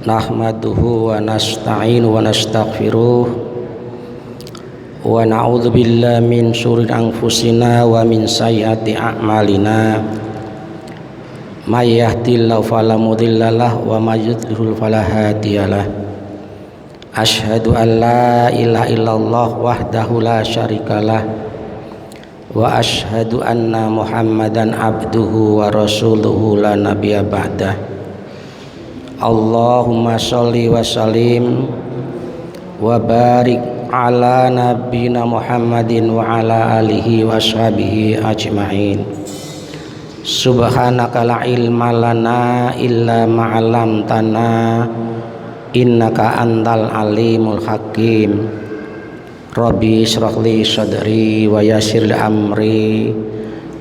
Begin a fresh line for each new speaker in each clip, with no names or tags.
Nahmaduhu wa nasta'inu wa nastaghfiruh wa na'udzu billahi min syururi anfusina wa min sayyiati a'malina may yahdihillahu fala mudhillalah wa may yudlil fala hadiyalah. Asyhadu an la ilaha illallah wahdahu la syarikalah wa asyhadu anna Muhammadan abduhu wa rasuluhu la nabiyya ba'dah. Allahumma sholli wa sallim wa barik ala nabiyina Muhammadin wa ala alihi wa sahbihi ajma'in. Subhanaka la ilma lana illa ma 'allamtana innaka antal alimul hakim. Rabbi shrah li sadri wa yassir li amri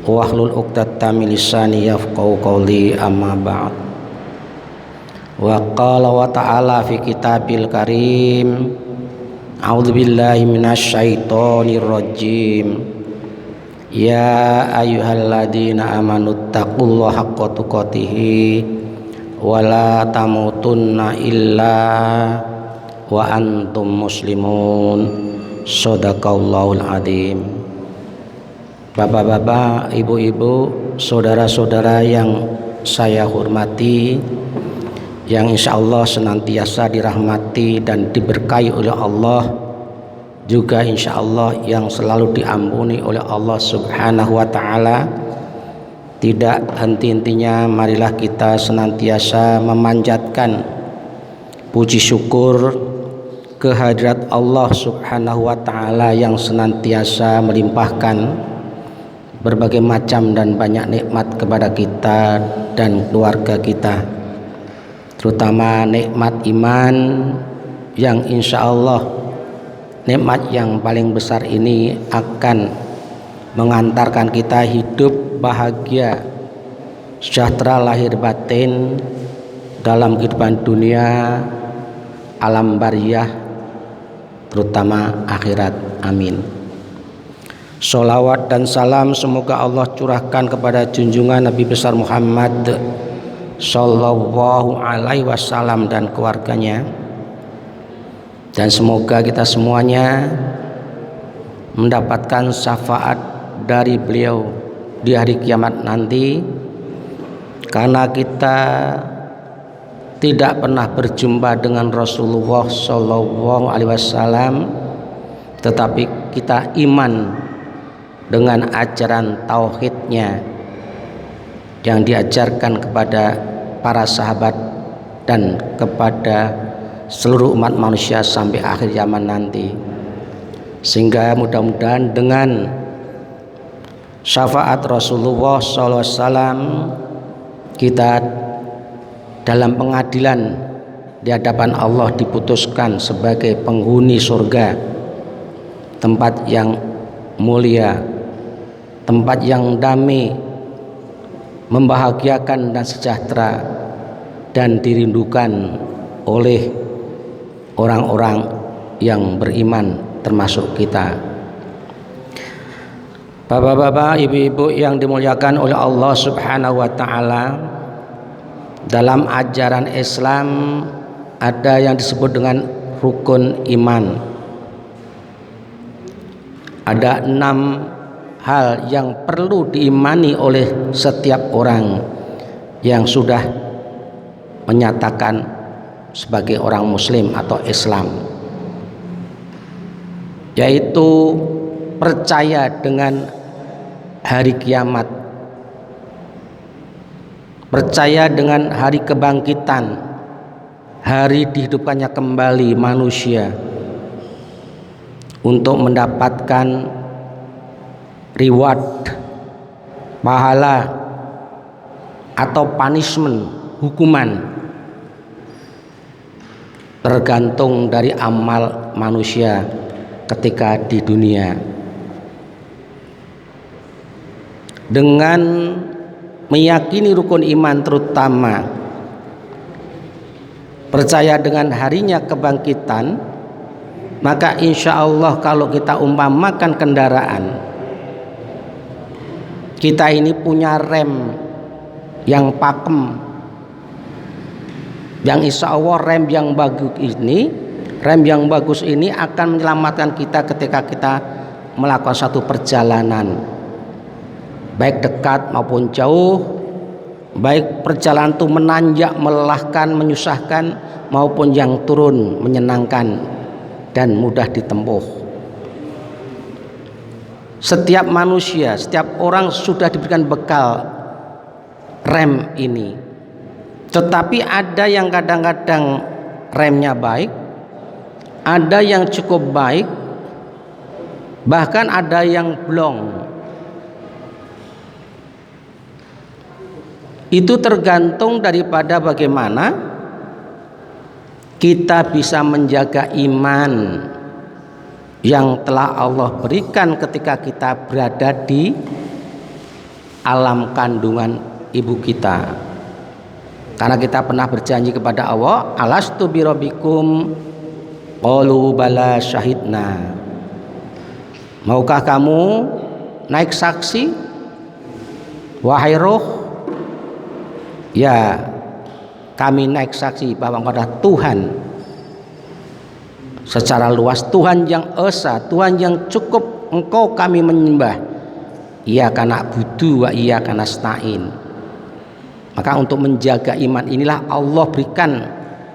wahlul 'uqdatam min lisani yafqahu qawli, amma ba'd. Wa qala wa ta'ala fi kitabil karim, a'udzu billahi minasy syaithanir rajim. Ya ayyuhalladzina amanu taqullaha haqqa tuqatih wa la tamutunna illa wa antum muslimun. Shadaqallahul adzim. Bapak-bapak, ibu-ibu, saudara-saudara yang saya hormati, yang insya Allah senantiasa dirahmati dan diberkahi oleh Allah, juga insya Allah yang selalu diampuni oleh Allah Subhanahu wa ta'ala. Tidak henti-hentinya marilah kita senantiasa memanjatkan puji syukur kehadirat Allah Subhanahu wa ta'ala yang senantiasa melimpahkan berbagai macam dan banyak nikmat kepada kita dan keluarga kita, terutama nikmat iman yang insya Allah nikmat yang paling besar ini akan mengantarkan kita hidup bahagia, sejahtera lahir batin dalam kehidupan dunia, alam bariyah, terutama akhirat. Amin. Sholawat dan salam semoga Allah curahkan kepada junjungan Nabi besar Muhammad Sallallahu alaihi wasallam dan keluarganya, dan semoga kita semuanya mendapatkan syafaat dari beliau di hari kiamat nanti, karena kita tidak pernah berjumpa dengan Rasulullah Sallallahu alaihi wasallam, tetapi kita iman dengan ajaran tauhidnya yang diajarkan kepada para sahabat dan kepada seluruh umat manusia sampai akhir zaman nanti. Sehingga mudah-mudahan dengan syafaat Rasulullah SAW kita dalam pengadilan di hadapan Allah diputuskan sebagai penghuni surga, tempat yang mulia, tempat yang damai, membahagiakan dan sejahtera, dan dirindukan oleh orang-orang yang beriman termasuk kita. Bapak-bapak, ibu-ibu yang dimuliakan oleh Allah Subhanahu wa ta'ala, dalam ajaran Islam ada yang disebut dengan rukun iman. Ada 6 hal yang perlu diimani oleh setiap orang yang sudah menyatakan sebagai orang muslim atau Islam, yaitu percaya dengan hari kiamat, percaya dengan hari kebangkitan, hari dihidupkannya kembali manusia untuk mendapatkan reward, pahala atau punishment, hukuman, tergantung dari amal manusia ketika di dunia. Dengan meyakini rukun iman, terutama percaya dengan harinya kebangkitan, maka insya Allah kalau kita umpamakan kendaraan, kita ini punya rem yang pakem, yang insya Allah rem yang bagus ini akan menyelamatkan kita ketika kita melakukan satu perjalanan, baik dekat maupun jauh, baik perjalanan itu menanjak, melelahkan, menyusahkan, maupun yang turun menyenangkan dan mudah ditempuh. Setiap manusia, setiap orang sudah diberikan bekal rem ini, tetapi ada yang kadang-kadang remnya baik, ada yang cukup baik, bahkan ada yang blong. Itu tergantung daripada bagaimana kita bisa menjaga iman yang telah Allah berikan ketika kita berada di alam kandungan ibu kita. Karena kita pernah berjanji kepada Allah, alastu birabbikum, qalu bala syahidna. Maukah kamu naik saksi, wahai roh? Ya, kami naik saksi bahwa Engkau adalah Tuhan secara luas, Tuhan yang esa, Tuhan yang cukup Engkau kami menyembah. Iyyaka na'budu wa iyyaka nasta'in. Maka untuk menjaga iman inilah Allah berikan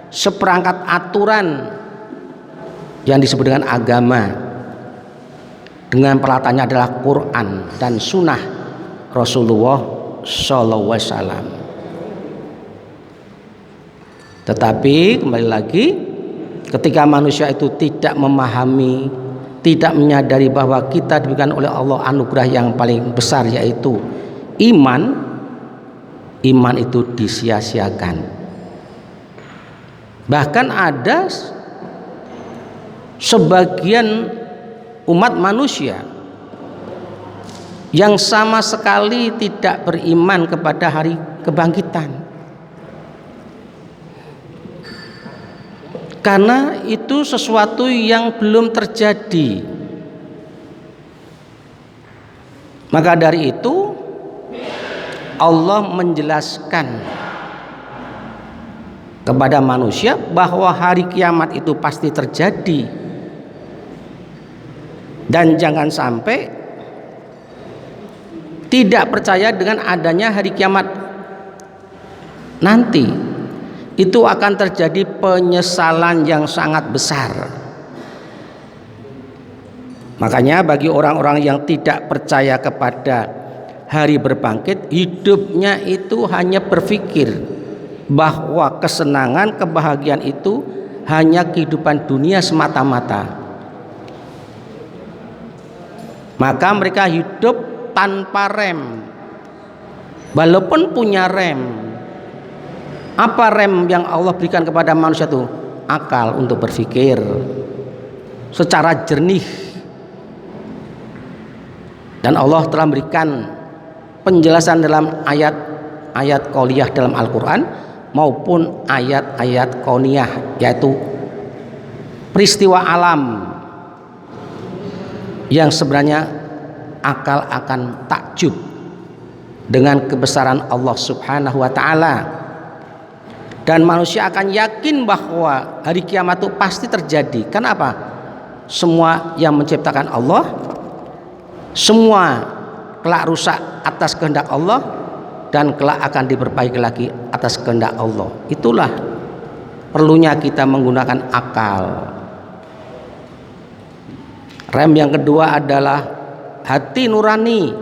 seperangkat aturan yang disebut dengan agama, dengan peralatannya adalah Quran dan Sunnah Rasulullah Sallallahu Alaihi Wasallam. Tetapi kembali lagi, ketika manusia itu tidak memahami, tidak menyadari bahwa kita diberikan oleh Allah anugerah yang paling besar, yaitu iman, iman itu disia-siakan. Bahkan ada sebagian umat manusia yang sama sekali tidak beriman kepada hari kebangkitan, karena itu sesuatu yang belum terjadi. Maka dari itu Allah menjelaskan kepada manusia bahwa hari kiamat itu pasti terjadi, dan jangan sampai tidak percaya dengan adanya hari kiamat nanti. Itu akan terjadi penyesalan yang sangat besar. Makanya bagi orang-orang yang tidak percaya kepada hari berbangkit, hidupnya itu hanya berpikir bahwa kesenangan, kebahagiaan itu hanya kehidupan dunia semata-mata. Maka mereka hidup tanpa rem, walaupun punya rem. Apa rem yang Allah berikan kepada manusia itu? Akal untuk berpikir secara jernih. Dan Allah telah memberikan penjelasan dalam ayat-ayat qauliyah dalam Al-Quran maupun ayat-ayat kauniyah, yaitu peristiwa alam yang sebenarnya akal akan takjub dengan kebesaran Allah Subhanahu wa ta'ala. Dan manusia akan yakin bahwa hari kiamat itu pasti terjadi. Kenapa? Semua yang menciptakan Allah, semua kelak rusak atas kehendak Allah, dan kelak akan diperbaiki lagi atas kehendak Allah. Itulah perlunya kita menggunakan akal. Rem yang kedua adalah hati nurani.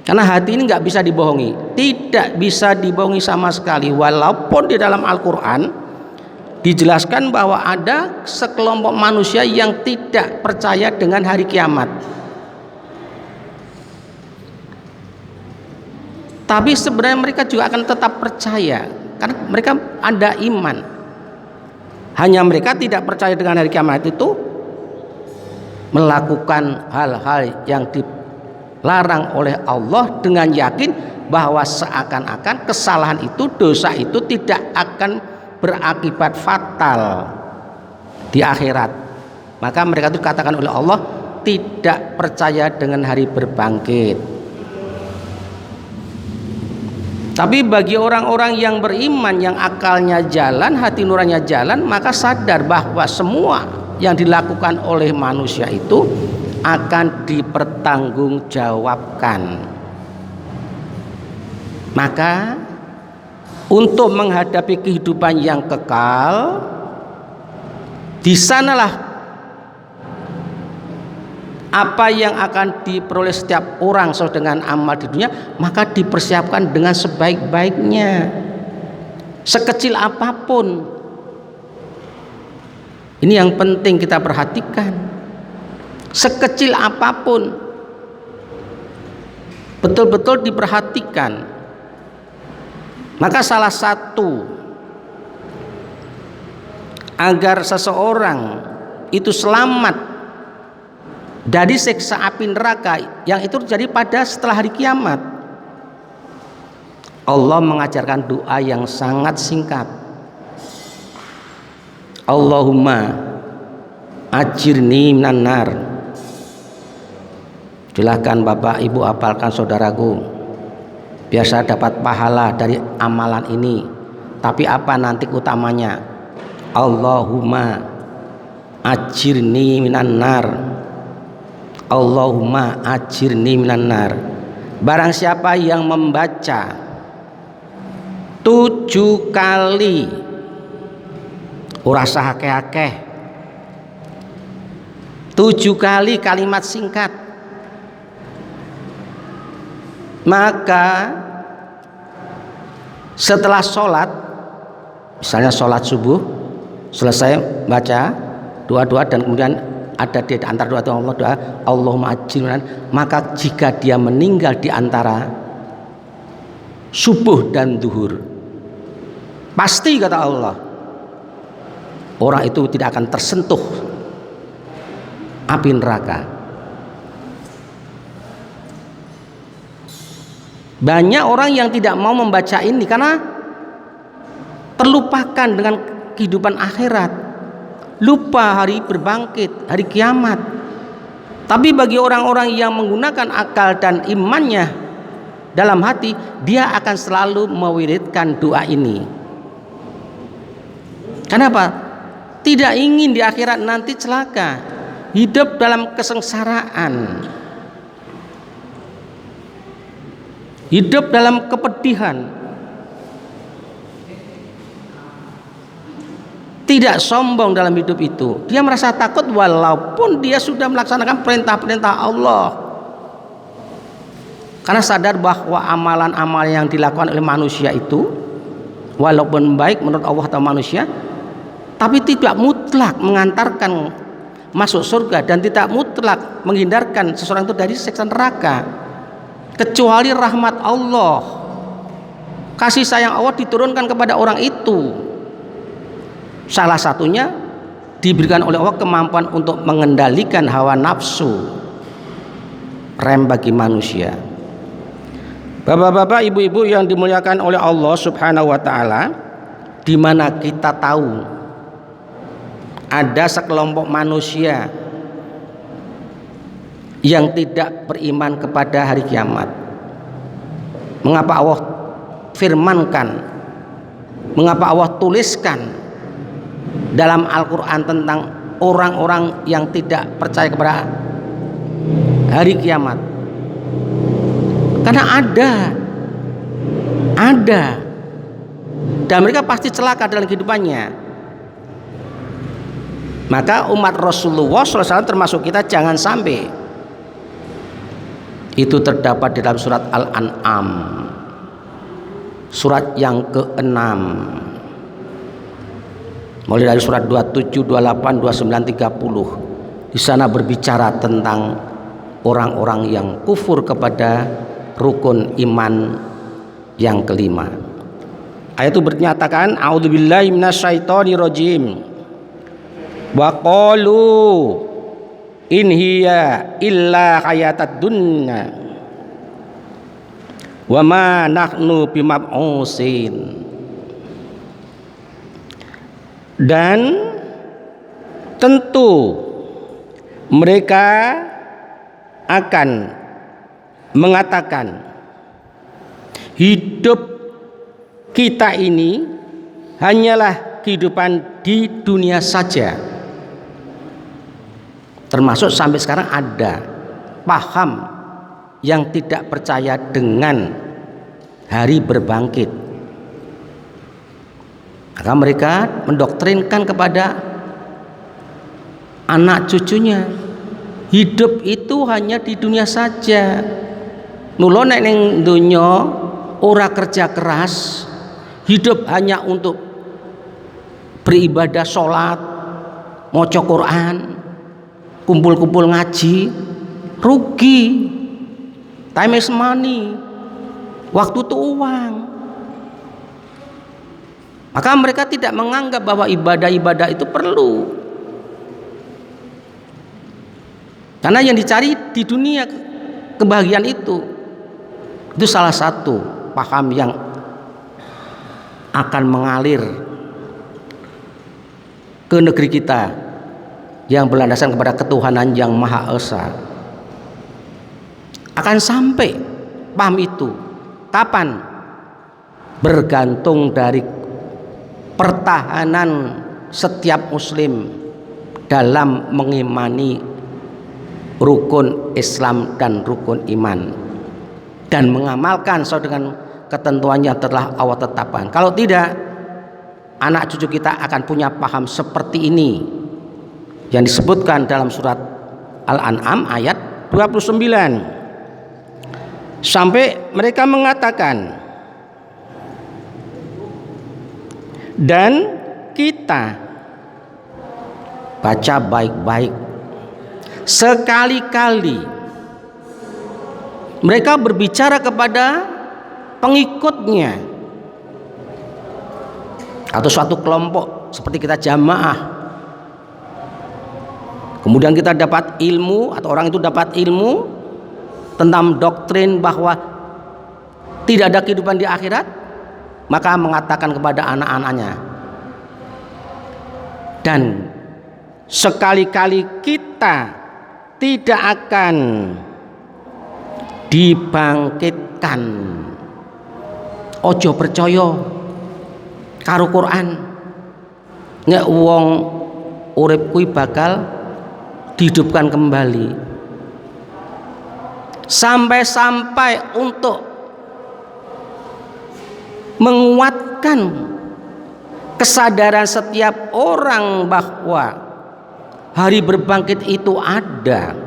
Karena hati ini nggak bisa dibohongi, tidak bisa dibohongi sama sekali. Walaupun di dalam Al-Quran dijelaskan bahwa ada sekelompok manusia yang tidak percaya dengan hari kiamat, tapi sebenarnya mereka juga akan tetap percaya karena mereka ada iman. Hanya mereka tidak percaya dengan hari kiamat itu melakukan hal-hal yang dilarang oleh Allah dengan yakin bahwa seakan-akan kesalahan itu, dosa itu tidak akan berakibat fatal di akhirat. Maka mereka itu dikatakan oleh Allah tidak percaya dengan hari berbangkit. Tapi bagi orang-orang yang beriman, yang akalnya jalan, hati nuraninya jalan, maka sadar bahwa semua yang dilakukan oleh manusia itu akan dipertanggungjawabkan. Maka untuk menghadapi kehidupan yang kekal, di sanalah apa yang akan diperoleh setiap orang sesuai dengan amal di dunia, maka dipersiapkan dengan sebaik-baiknya, sekecil apapun. Ini yang penting kita perhatikan. Sekecil apapun betul-betul diperhatikan. Maka salah satu agar seseorang itu selamat dari siksa api neraka yang itu terjadi pada setelah hari kiamat, Allah mengajarkan doa yang sangat singkat. Allahumma ajirni minan nar. Silakan Bapak Ibu hafalkan saudaraku, biasa dapat pahala dari amalan ini. Tapi apa nanti utamanya? Allahumma ajirni minan nar. Allahumma ajirni minan nar. Barang siapa yang membaca 7 kali, ora usah akeh-akeh, 7 kali kalimat singkat, maka setelah sholat, misalnya sholat subuh, selesai baca doa-doa dan kemudian ada di antara doa Allah doa Allahumma ajirna, maka jika dia meninggal di antara subuh dan zuhur, pasti kata Allah orang itu tidak akan tersentuh api neraka. Banyak orang yang tidak mau membaca ini karena terlupakan dengan kehidupan akhirat, lupa hari berbangkit, hari kiamat. Tapi bagi orang-orang yang menggunakan akal dan imannya dalam hati, dia akan selalu mewiridkan doa ini. Kenapa? Tidak ingin di akhirat nanti celaka, hidup dalam kesengsaraan, hidup dalam kepedihan. Tidak sombong dalam hidup itu. Dia merasa takut walaupun dia sudah melaksanakan perintah-perintah Allah. Karena sadar bahwa amalan-amalan yang dilakukan oleh manusia itu walaupun baik menurut Allah atau manusia, tapi tidak mutlak mengantarkan masuk surga dan tidak mutlak menghindarkan seseorang itu dari siksa neraka, kecuali rahmat Allah, kasih sayang Allah diturunkan kepada orang itu. Salah satunya diberikan oleh Allah kemampuan untuk mengendalikan hawa nafsu, rem bagi manusia. Bapak-bapak, ibu-ibu yang dimuliakan oleh Allah Subhanahu wa taala, di mana kita tahu ada sekelompok manusia yang tidak beriman kepada hari kiamat. Mengapa Allah firmankan, mengapa Allah tuliskan dalam Al-Quran tentang orang-orang yang tidak percaya kepada hari kiamat? Karena ada dan mereka pasti celaka dalam kehidupannya. Maka umat Rasulullah SAW termasuk kita jangan sampai itu terdapat di dalam surat Al-An'am, surat yang ke-6, mulai dari surat 27, 28, 29, 30. Di sana berbicara tentang orang-orang yang kufur kepada rukun iman yang kelima. Ayat itu bernyatakan, a'udzubillahi minasyaitonirrajim. Wa qalu in hiya illa hayatad dunya wa ma nahnu bimab'usin. Dan tentu mereka akan mengatakan hidup kita ini hanyalah kehidupan di dunia saja. Termasuk sampai sekarang ada paham yang tidak percaya dengan hari berbangkit. Maka mereka mendoktrinkan kepada anak cucunya, hidup itu hanya di dunia saja. Nulo nek ning donya ora kerja keras, hidup hanya untuk beribadah, sholat, maca Quran, kumpul-kumpul ngaji, rugi. Time is money, waktu itu uang. Maka mereka tidak menganggap bahwa ibadah-ibadah itu perlu. Karena yang dicari di dunia kebahagiaan itu salah satu paham yang akan mengalir ke negeri kita yang berlandaskan kepada ketuhanan yang Maha Esa. Akan sampai paham itu kapan? Bergantung dari pertahanan setiap muslim dalam mengimani rukun Islam dan rukun iman dan mengamalkan sesuai dengan ketentuannya telah Allah tetapkan. Kalau tidak, anak cucu kita akan punya paham seperti ini yang disebutkan dalam surat Al-An'am ayat 29. Sampai mereka mengatakan, dan kita baca baik-baik, sekali-kali mereka berbicara kepada pengikutnya atau suatu kelompok seperti kita jamaah, kemudian kita dapat ilmu atau orang itu dapat ilmu tentang doktrin bahwa tidak ada kehidupan di akhirat, maka mengatakan kepada anak-anaknya, dan sekali-kali kita tidak akan dibangkitkan. Ojo percaya karo Quran, nek wong urip kuwi bakal dihidupkan kembali. Sampai-sampai untuk menguatkan kesadaran setiap orang bahwa hari berbangkit itu ada.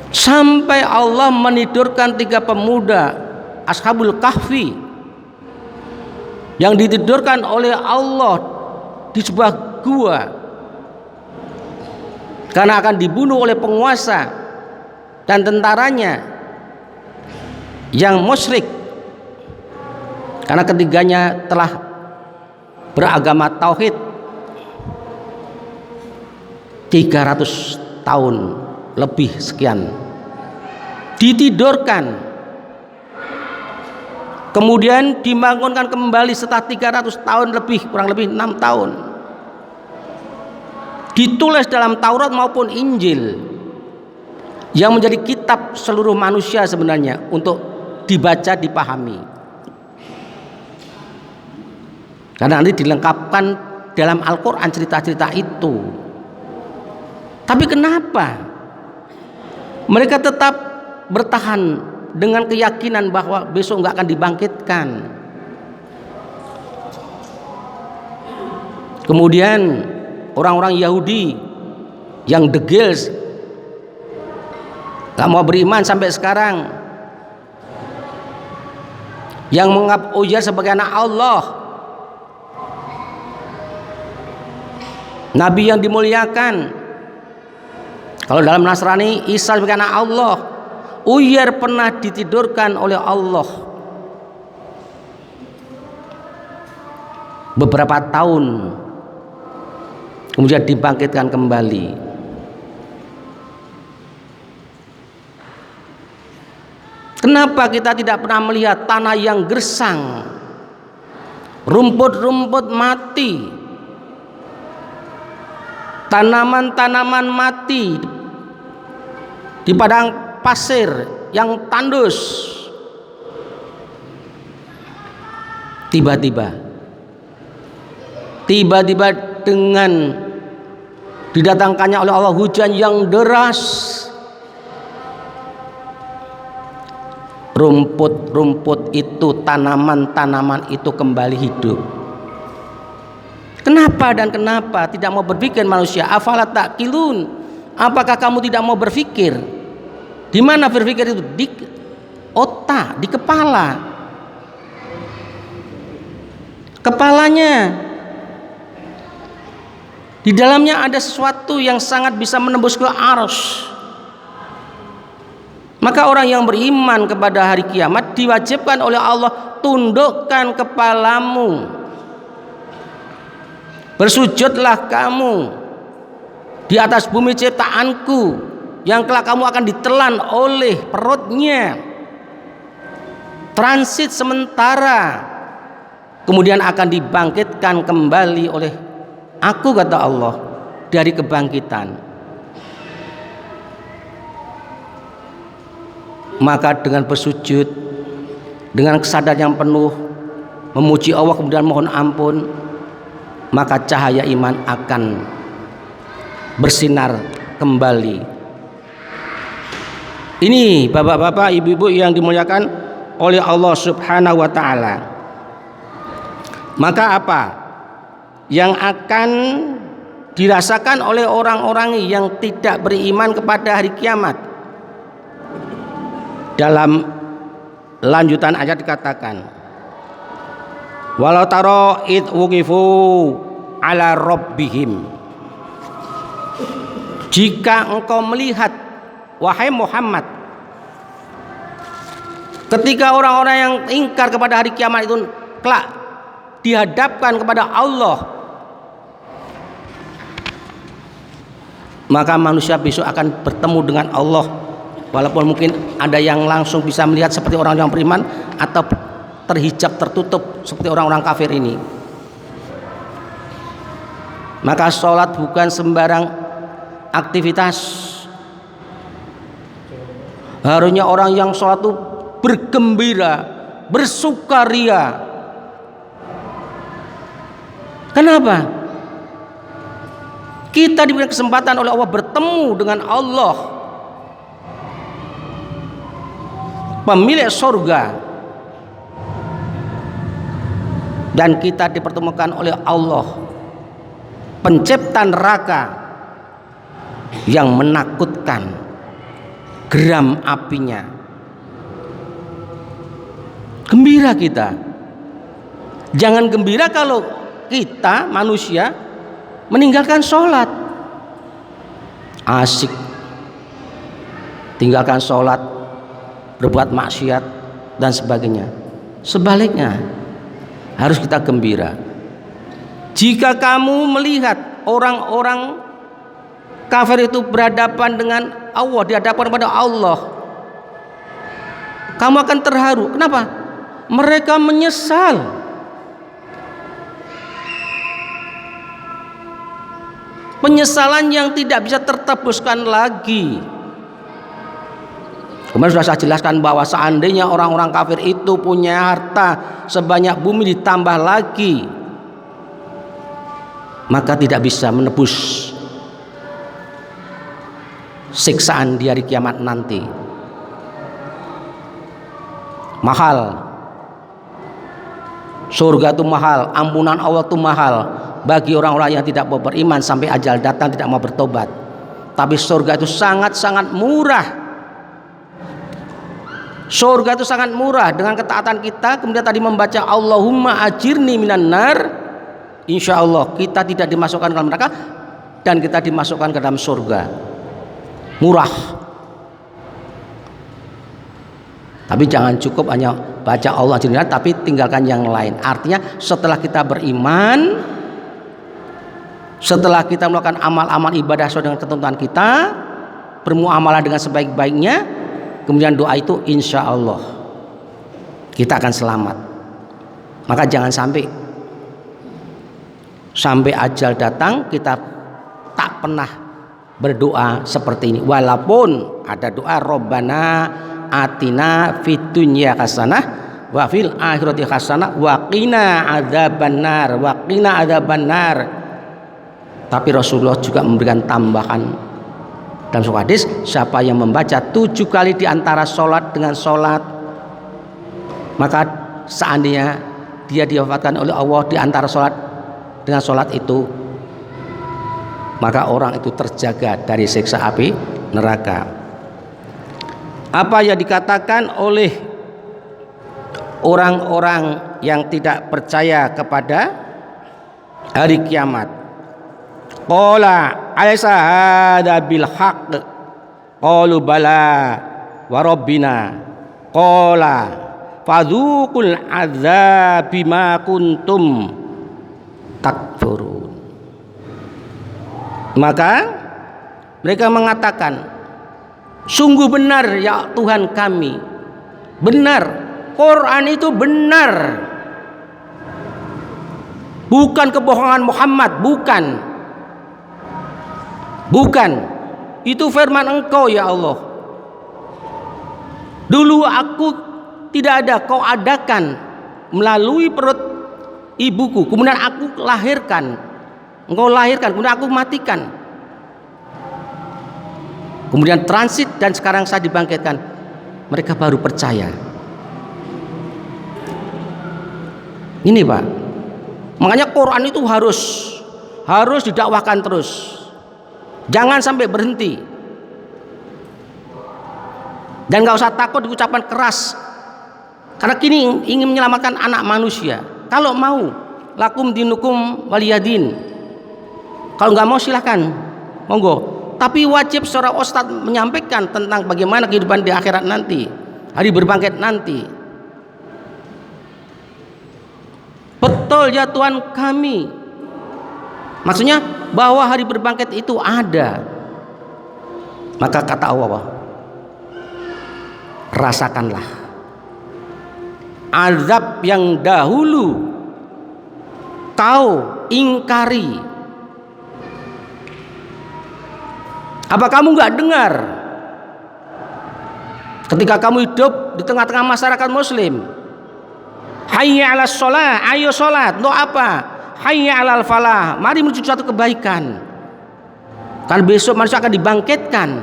Sampai Allah menidurkan 3 pemuda Ashabul Kahfi yang ditidurkan oleh Allah di sebuah gua karena akan dibunuh oleh penguasa dan tentaranya yang musyrik, karena ketiganya telah beragama tauhid 300 tahun lebih sekian, ditidurkan kemudian dibangunkan kembali setelah 300 tahun lebih, kurang lebih 6 tahun, ditulis dalam Taurat maupun Injil yang menjadi kitab seluruh manusia sebenarnya untuk dibaca, dipahami, karena nanti dilengkapkan dalam Al-Quran cerita-cerita itu. Tapi kenapa mereka tetap bertahan dengan keyakinan bahwa besok nggak akan dibangkitkan? Kemudian orang-orang Yahudi yang degil, gak mau beriman sampai sekarang, yang menganggap Uzair sebagai anak Allah, Nabi yang dimuliakan. Kalau dalam Nasrani, Isa sebagai anak Allah. Uzair pernah ditidurkan oleh Allah beberapa tahun, kemudian dibangkitkan kembali. Kenapa kita tidak pernah melihat tanah yang gersang, rumput-rumput mati, tanaman-tanaman mati di padang pasir yang tandus, tiba-tiba dengan didatangkannya oleh Allah hujan yang deras, rumput-rumput itu, tanaman-tanaman itu kembali hidup. Kenapa dan kenapa tidak mau berpikir manusia? Afala ta'qilun? Apakah kamu tidak mau berpikir? Di mana berpikir itu? Di otak, di kepala. Kepalanya. Di dalamnya ada sesuatu yang sangat bisa menembus ke arsy. Maka orang yang beriman kepada hari kiamat diwajibkan oleh Allah, tundukkan kepalamu, bersujudlah kamu di atas bumi ciptaanku yang kelak kamu akan ditelan oleh perutnya, transit sementara, kemudian akan dibangkitkan kembali oleh aku, kata Allah, dari kebangkitan. Maka dengan bersujud, dengan kesadaran yang penuh, memuji Allah kemudian mohon ampun, maka cahaya iman akan bersinar kembali. Ini bapak-bapak, ibu-ibu yang dimuliakan oleh Allah Subhanahu wa ta'ala. Maka apa yang akan dirasakan oleh orang-orang yang tidak beriman kepada hari kiamat? Dalam lanjutan ayat dikatakan, walau taro id wuqifu ala rabbihim, jika engkau melihat wahai Muhammad ketika orang-orang yang ingkar kepada hari kiamat itu kelak dihadapkan kepada Allah, maka manusia besok akan bertemu dengan Allah. Walaupun mungkin ada yang langsung bisa melihat seperti orang yang beriman, atau terhijab, tertutup seperti orang-orang kafir ini. Maka sholat bukan sembarang aktivitas. Harusnya orang yang sholat itu bergembira, bersukaria. Kenapa? Kita diberi kesempatan oleh Allah bertemu dengan Allah, pemilik surga, dan kita dipertemukan oleh Allah, pencipta neraka yang menakutkan, geram apinya. Gembira kita. Jangan gembira kalau kita manusia meninggalkan sholat, asik tinggalkan sholat, berbuat maksiat dan sebagainya. Sebaliknya harus kita gembira. Jika kamu melihat orang-orang kafir itu berhadapan dengan Allah, dihadapkan kepada Allah, kamu akan terharu. Kenapa? Mereka menyesal. Penyesalan yang tidak bisa tertebuskan lagi. Kemudian sudah saya jelaskan bahwa seandainya orang-orang kafir itu punya harta sebanyak bumi ditambah lagi, maka tidak bisa menebus siksaan di hari kiamat nanti. Mahal. Surga itu mahal, ampunan Allah itu mahal bagi orang-orang yang tidak mau beriman sampai ajal datang, tidak mau bertobat. Tapi surga itu sangat-sangat murah. Surga itu sangat murah dengan ketaatan kita. Kemudian tadi membaca Allahumma ajirni minan nar, insya Allah kita tidak dimasukkan ke dalam neraka dan kita dimasukkan ke dalam surga. Murah. Tapi jangan cukup hanya baca Allah ajirni, tapi tinggalkan yang lain. Artinya setelah kita beriman, setelah kita melakukan amal-amal ibadah sesuai dengan ketentuan kita, bermuamalah dengan sebaik-baiknya, kemudian doa itu insya Allah kita akan selamat. Maka jangan sampai ajal datang kita tak pernah berdoa seperti ini. Walaupun ada doa Rabbana atina fid dunya hasanah wa fil akhirati hasanah wa qina adzabannar wa qina adzabannar. Tapi Rasulullah juga memberikan tambahan dalam sebuah hadis, siapa yang membaca 7 kali di antara sholat dengan sholat, maka seandainya dia diwafatkan oleh Allah di antara sholat dengan sholat itu, maka orang itu terjaga dari siksa api neraka. Apa yang dikatakan oleh orang-orang yang tidak percaya kepada hari kiamat, qala alaysa hadza bil haqq qalu bala wa rabbina qala fadzuqul adzab bima kuntum takfurun. Maka mereka mengatakan, sungguh benar ya Tuhan kami, benar, Quran itu benar, bukan kebohongan Muhammad, bukan, itu firman Engkau ya Allah. Dulu aku tidak ada, Kau adakan melalui perut ibuku, kemudian aku lahirkan, Engkau lahirkan, kemudian aku matikan, kemudian transit dan sekarang saya dibangkitkan. Mereka baru percaya. Ini Pak, makanya Quran itu harus didakwahkan terus, jangan sampai berhenti, dan nggak usah takut diucapkan keras, karena kini ingin menyelamatkan anak manusia. Kalau mau, lakum dinukum waliyadin. Kalau nggak mau silahkan, monggo. Tapi wajib seorang ustadz menyampaikan tentang bagaimana kehidupan di akhirat nanti, hari berbangkit nanti. Betul ya Tuhan kami, maksudnya bahwa hari berbangkit itu ada. Maka kata Allah, rasakanlah azab yang dahulu kau ingkari. Apa kamu nggak dengar ketika kamu hidup di tengah-tengah masyarakat muslim? Hayya 'alas shalah, ayo salat. Untuk apa? Hayya 'alal falah, mari menuju suatu kebaikan. Kan besok manusia akan dibangkitkan.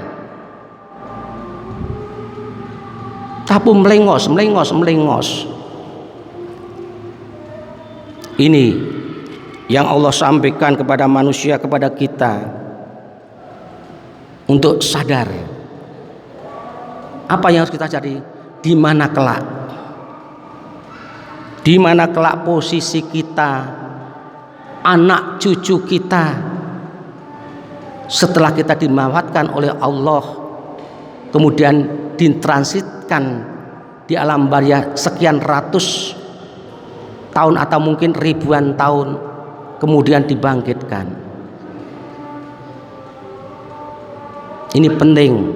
Tapi melengos. Ini yang Allah sampaikan kepada manusia, kepada kita, untuk sadar apa yang harus kita cari, di mana kelak posisi kita, anak cucu kita, setelah kita dimafatkan oleh Allah, kemudian ditransitkan di alam barzah sekian ratus tahun atau mungkin ribuan tahun, kemudian dibangkitkan. Ini penting.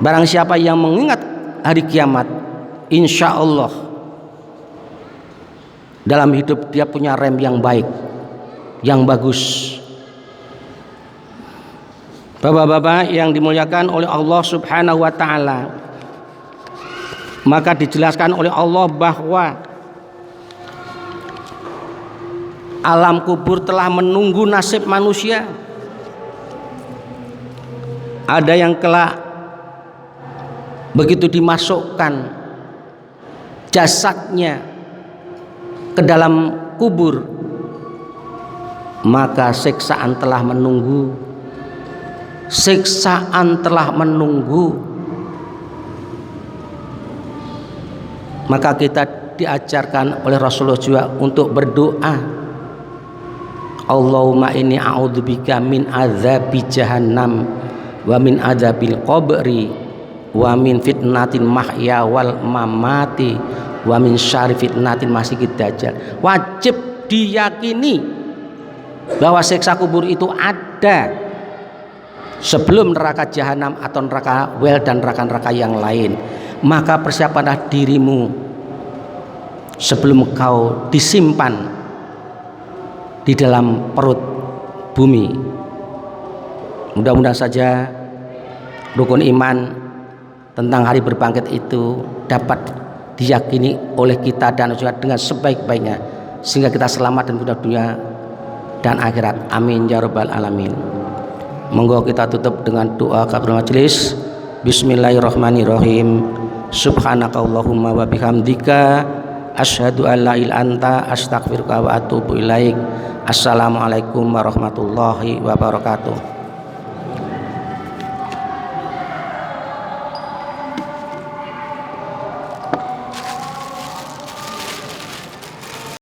Barang siapa yang mengingat hari kiamat, insya Allah dalam hidup dia punya rem yang baik, yang bagus. Bapak-bapak yang dimuliakan oleh Allah Subhanahu wa ta'ala, maka dijelaskan oleh Allah bahwa alam kubur telah menunggu nasib manusia. Ada yang kelak begitu dimasukkan jasadnya ke dalam kubur, maka siksaan telah menunggu. Maka kita diajarkan oleh Rasulullah juga untuk berdoa, Allahumma inni a'udzubika min azabi jahannam wa min adzabil qabri wa min fitnatin mahya wal mamati wa min syarri fitnatin masiihid dajjal. Wajib diyakini bahwa siksa kubur itu ada sebelum neraka jahanam atau neraka wel dan neraka-neraka yang lain. Maka persiapanlah dirimu sebelum kau disimpan di dalam perut bumi. Mudah-mudahan saja rukun iman tentang hari berbangkit itu dapat diyakini oleh kita dan juga dengan sebaik-baiknya, sehingga kita selamat dan dunia dan akhirat. Amin ya rabbal alamin. Monggo kita tutup dengan doa kafaratul majelis. Bismillahirrahmanirrahim. Subhanakallahumma wa bihamdika asyhadu an la ilaha illa anta astaghfiruka wa atubu ilaik. Assalamualaikum warahmatullahi wabarakatuh.